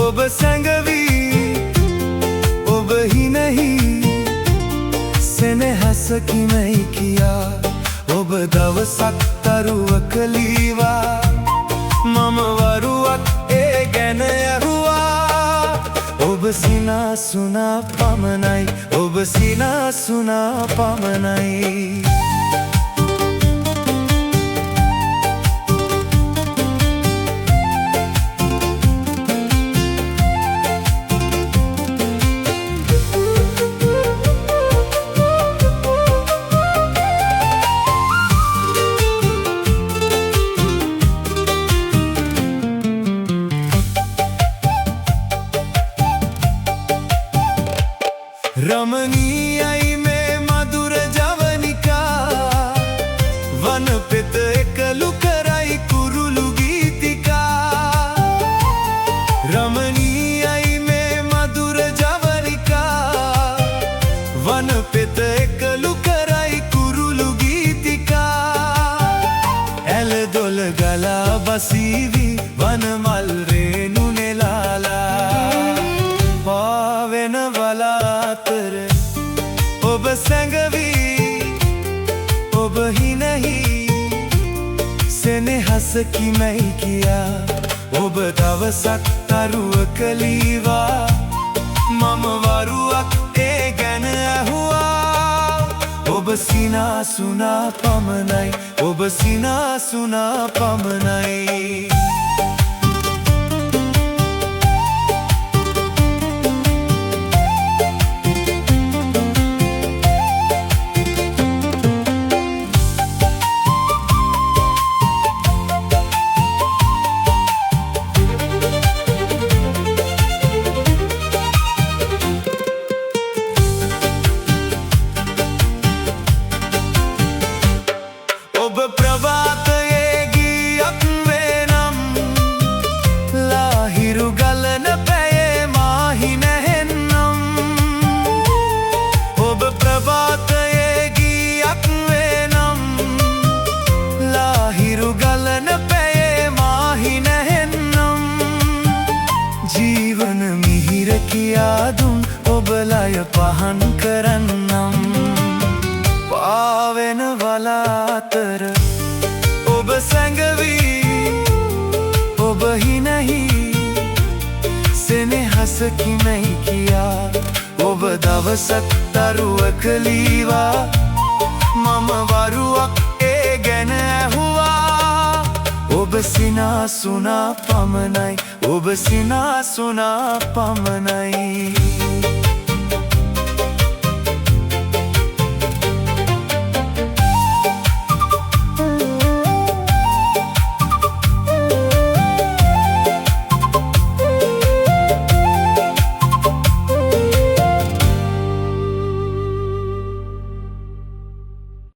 ඔබ සැඟවි ඔබ හිනෙහි සෙනෙහසකිමයි කියා ඔබ දවසක් තරුවක ලීවා මම වරුවක් ඒ ගැන ඇහුවා ඔබ සිනාසුනා පමණයි ඔබ සිනාසුනා පමණයි रमणीयයි මේ මధుර ජවනිකා වන පෙත එකලු කරයි කුරුළු ගීතිකා රමණීයයි මේ මధుර ජවනිකා වන පෙත එකලු කරයි කුරුළු ගීතිකා ඇල දොල ගලා බසීවි වන මල් රේණු නෙලාලා පාවෙන වලාතර ඔබ සැඟවි ඔබ හිනෙහි සෙනෙහසකිමයි කියා ඔබ දවසක් තරුවක ලීවා මම වරුවක් ඒ ගැන ඇහුවා ඔබ සිනාසුනා පමණයි ඔබ සිනාසුනා පමණයි ඔබ ප්‍රභාතයේ ගීයක් වේනම් ලාහිරු ගලන පැයේ මාහි නැහෙන්නම් ඔබ ප්‍රභාතයේ ගීයක් වේනම් ලාහිරු ගලන පැයේ මාහි නැහෙන්නම් ජීවන මිහිර කියා දුන් ඔබ ලය පහන් කරන්නම් පාවෙන වලාතර ඔබ සැඟවි ඔබ හිනෙහි සෙනෙහසකිමයි කියා ඔබ දවසක් තරුවක ලීවා මම වරුවක් ඒ ගැන ඇහුවා ඔබ සිනාසුනා පමණයි ඔබ සිනාසුනා පමණයි